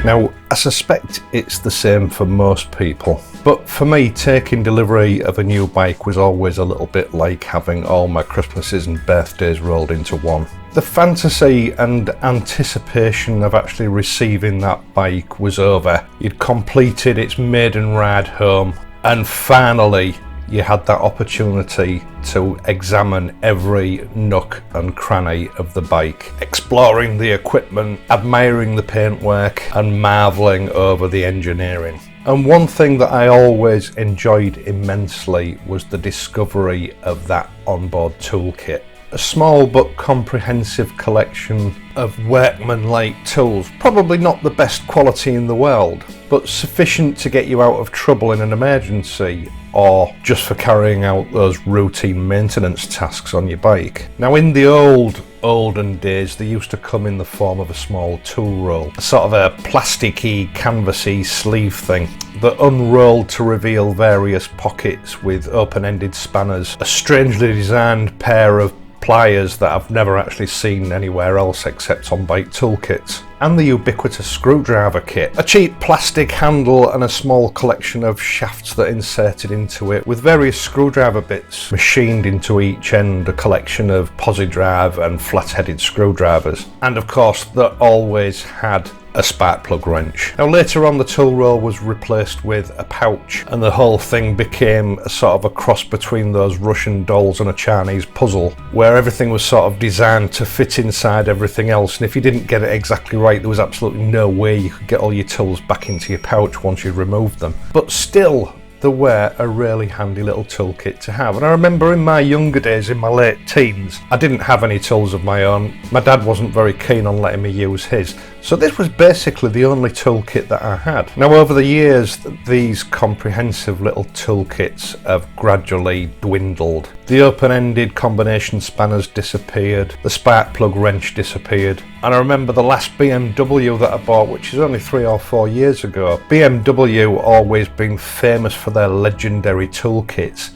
Now, I suspect it's the same for most people, but for me, taking delivery of a new bike was always a little bit like having all my Christmases and birthdays rolled into one. The fantasy and anticipation of actually receiving that bike was over. You'd completed its maiden ride home, and finally you had that opportunity to examine every nook and cranny of the bike, exploring the equipment, admiring the paintwork, and marvelling over the engineering. And one thing that I always enjoyed immensely was the discovery of that onboard toolkit. A small but comprehensive collection of workman-like tools, probably not the best quality in the world, but sufficient to get you out of trouble in an emergency or just for carrying out those routine maintenance tasks on your bike. Now, in the olden days, they used to come in the form of a small tool roll, a sort of a plasticky, canvasy sleeve thing that unrolled to reveal various pockets with open-ended spanners, a strangely designed pair of pliers that I've never actually seen anywhere else except on bike toolkits, and the ubiquitous screwdriver kit, a cheap plastic handle and a small collection of shafts that inserted into it with various screwdriver bits machined into each end, a collection of posi drive and flat-headed screwdrivers, and of course that always had a spark plug wrench. Now later on the tool roll was replaced with a pouch, and the whole thing became a sort of a cross between those Russian dolls and a Chinese puzzle, where everything was sort of designed to fit inside everything else, and if you didn't get it exactly right, there was absolutely no way you could get all your tools back into your pouch once you removed them. But still, they were a really handy little toolkit to have. And I remember in my younger days, in my late teens, I didn't have any tools of my own. My dad wasn't very keen on letting me use his, so this was basically the only toolkit that I had. Now over the years, these comprehensive little toolkits have gradually dwindled. The open-ended combination spanners disappeared, the spark plug wrench disappeared, and I remember the last BMW that I bought, which is only 3 or 4 years ago. BMW, always been famous for their legendary toolkits,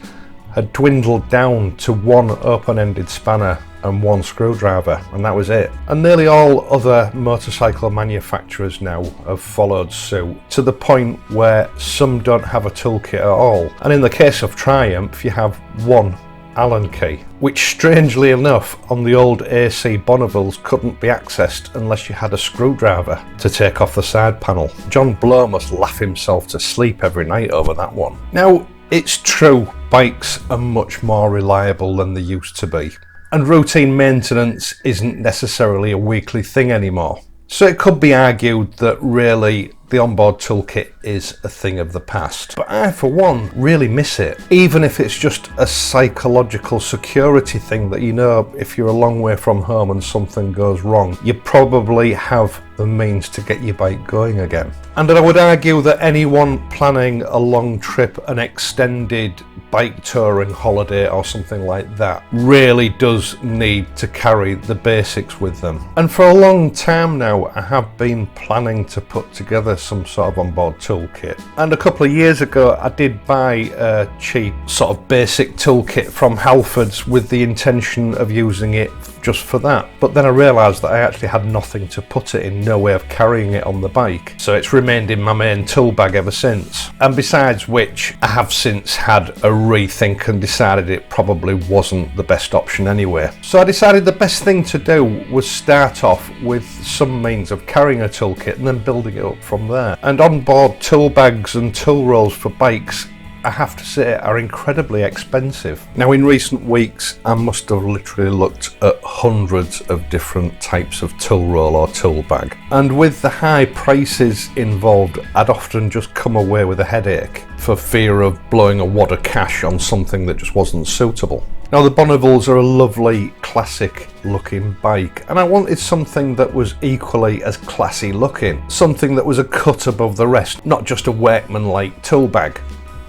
had dwindled down to one open-ended spanner and one screwdriver, and that was it. And nearly all other motorcycle manufacturers now have followed suit, to the point where some don't have a toolkit at all. And in the case of Triumph, you have one Allen key, which strangely enough on the old AC Bonnevilles couldn't be accessed unless you had a screwdriver to take off the side panel. John Blow must laugh himself to sleep every night over that one. Now, it's true, bikes are much more reliable than they used to be, and routine maintenance isn't necessarily a weekly thing anymore. So it could be argued that really the onboard toolkit is a thing of the past. But I, for one, really miss it. Even if it's just a psychological security thing that, you know, if you're a long way from home and something goes wrong, you probably have the means to get your bike going again. And I would argue that anyone planning a long trip, an extended bike touring holiday or something like that, really does need to carry the basics with them. And for a long time now, I have been planning to put together some sort of onboard toolkit. And a couple of years ago, I did buy a cheap sort of basic toolkit from Halfords with the intention of using it just for that. But then I realised that I actually had nothing to put it in, no way of carrying it on the bike. So it's remained in my main tool bag ever since. And besides which, I have since had a rethink and decided it probably wasn't the best option anyway. So I decided the best thing to do was start off with some means of carrying a toolkit and then building it up from there. And onboard tool bags and tool rolls for bikes, I have to say, are incredibly expensive. Now in recent weeks, I must have literally looked at hundreds of different types of tool roll or tool bag. And with the high prices involved, I'd often just come away with a headache for fear of blowing a wad of cash on something that just wasn't suitable. Now the Bonnevilles are a lovely classic looking bike, and I wanted something that was equally as classy looking, something that was a cut above the rest, not just a workman-like tool bag.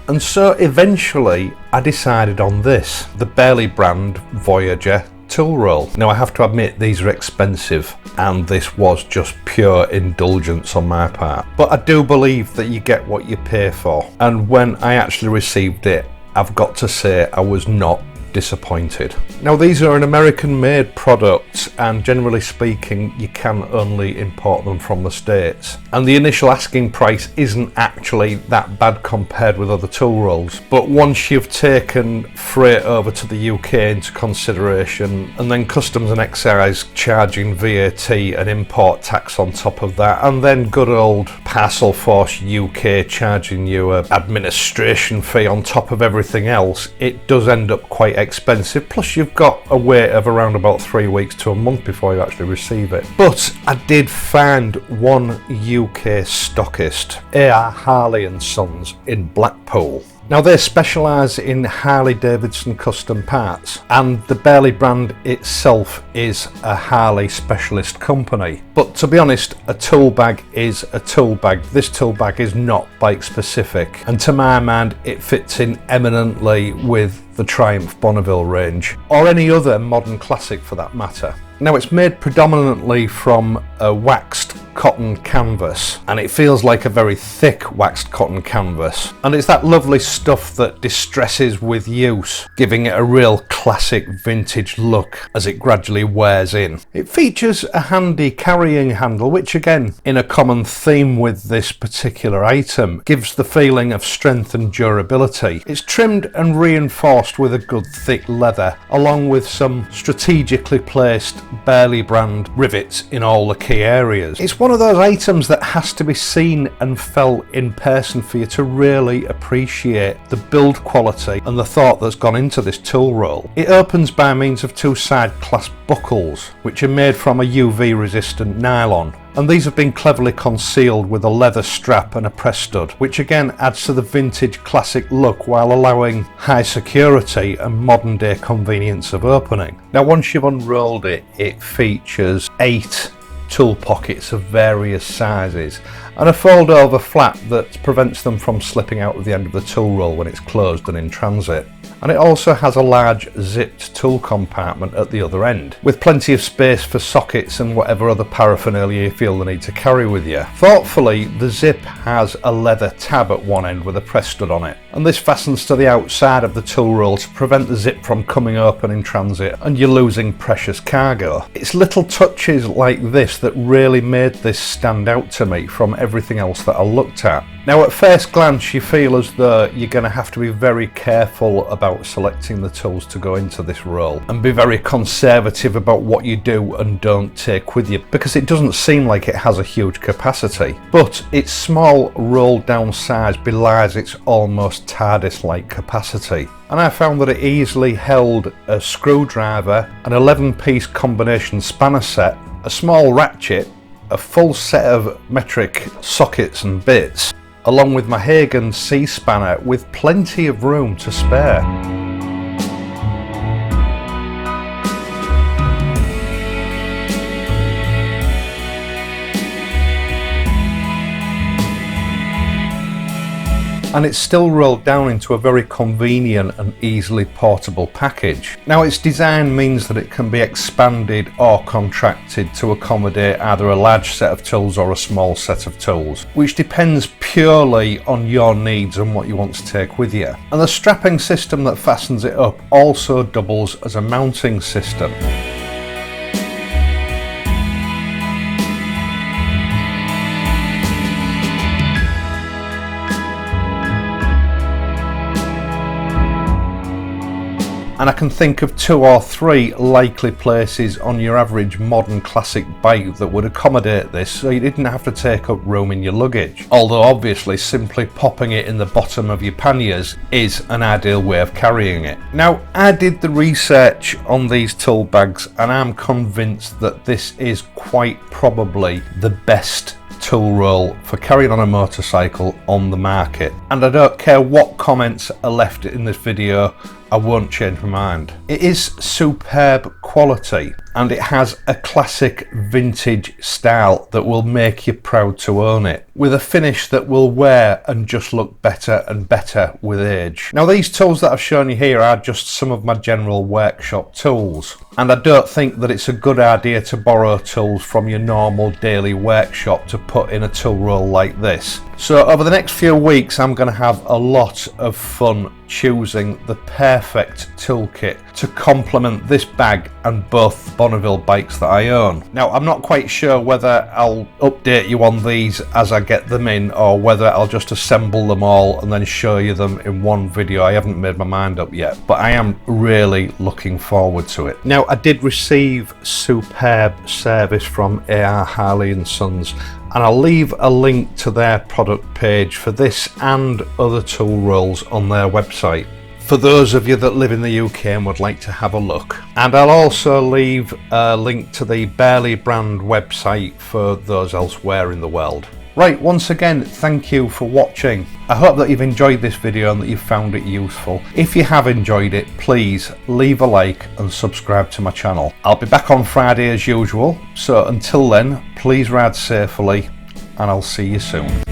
And so eventually I decided on this, the BURLY Brand Voyager tool roll. Now I have to admit, these are expensive, and this was just pure indulgence on my part. But I do believe that you get what you pay for, and when I actually received it, I've got to say I was not disappointed. Now these are an American made product, and generally speaking you can only import them from the States, and the initial asking price isn't actually that bad compared with other tool rolls, but once you've taken freight over to the UK into consideration, and then customs and excise charging VAT and import tax on top of that, and then good old Parcel Force UK charging you an administration fee on top of everything else, it does end up quite expensive. Plus you've got a wait of around about 3 weeks to a month before you actually receive it. But I did find one UK stockist, AR Harley and Sons in Blackpool. Now they specialise in Harley Davidson custom parts, and the BURLY brand itself is a Harley specialist company. But to be honest, a tool bag is a tool bag. This tool bag is not bike specific, and to my mind it fits in eminently with the Triumph Bonneville range, or any other modern classic for that matter. Now it's made predominantly from a waxed cotton canvas, and it feels like a very thick waxed cotton canvas, and it's that lovely stuff that distresses with use, giving it a real classic vintage look as it gradually wears in. It features a handy carrying handle, which again, in a common theme with this particular item, gives the feeling of strength and durability. It's trimmed and reinforced with a good thick leather, along with some strategically placed BURLY brand rivets in all the key areas. It's one of those items that has to be seen and felt in person for you to really appreciate the build quality and the thought that's gone into this tool roll. It opens by means of two side clasp buckles, which are made from a UV resistant nylon, and these have been cleverly concealed with a leather strap and a press stud, which again adds to the vintage classic look while allowing high security and modern day convenience of opening. Now once you've unrolled it, it features 8 tool pockets of various sizes and a fold over flap that prevents them from slipping out of the end of the tool roll when it's closed and in transit. And it also has a large zipped tool compartment at the other end, with plenty of space for sockets and whatever other paraphernalia you feel the need to carry with you. Thoughtfully, the zip has a leather tab at one end with a press stud on it, and this fastens to the outside of the tool roll to prevent the zip from coming open in transit and you're losing precious cargo. It's little touches like this that really made this stand out to me from everything else that I looked at. Now at first glance you feel as though you're going to have to be very careful about selecting the tools to go into this roll, and be very conservative about what you do and don't take with you, because it doesn't seem like it has a huge capacity, but its small rolled down size belies its almost TARDIS-like capacity. And I found that it easily held a screwdriver, an 11-piece combination spanner set, a small ratchet, a full set of metric sockets and bits, along with my Hagen C-spanner with plenty of room to spare. And it's still rolled down into a very convenient and easily portable package. Now its design means that it can be expanded or contracted to accommodate either a large set of tools or a small set of tools, which depends purely on your needs and what you want to take with you. And the strapping system that fastens it up also doubles as a mounting system. And I can think of 2 or 3 likely places on your average modern classic bike that would accommodate this, so you didn't have to take up room in your luggage. Although obviously simply popping it in the bottom of your panniers is an ideal way of carrying it. Now I did the research on these tool bags, and I'm convinced that this is quite probably the best tool roll for carrying on a motorcycle on the market, and I don't care what comments are left in this video, I won't change my mind. It is superb quality, and it has a classic vintage style that will make you proud to own it, with a finish that will wear and just look better and better with age. Now these tools that I've shown you here are just some of my general workshop tools, and I don't think that it's a good idea to borrow tools from your normal daily workshop to put in a tool roll like this. So over the next few weeks I'm going to have a lot of fun choosing the perfect toolkit to complement this bag and both Bonneville bikes that I own. Now, I'm not quite sure whether I'll update you on these as I get them in, or whether I'll just assemble them all and then show you them in one video. I haven't made my mind up yet, but I am really looking forward to it. Now, I did receive superb service from AR Harley & Sons, and I'll leave a link to their product page for this and other tool rolls on their website, for those of you that live in the UK and would like to have a look. And I'll also leave a link to the BURLY brand website for those elsewhere in the world. Right, once again, thank you for watching. I hope that you've enjoyed this video and that you've found it useful. If you have enjoyed it, please leave a like and subscribe to my channel. I'll be back on Friday as usual, so until then, please ride safely and I'll see you soon.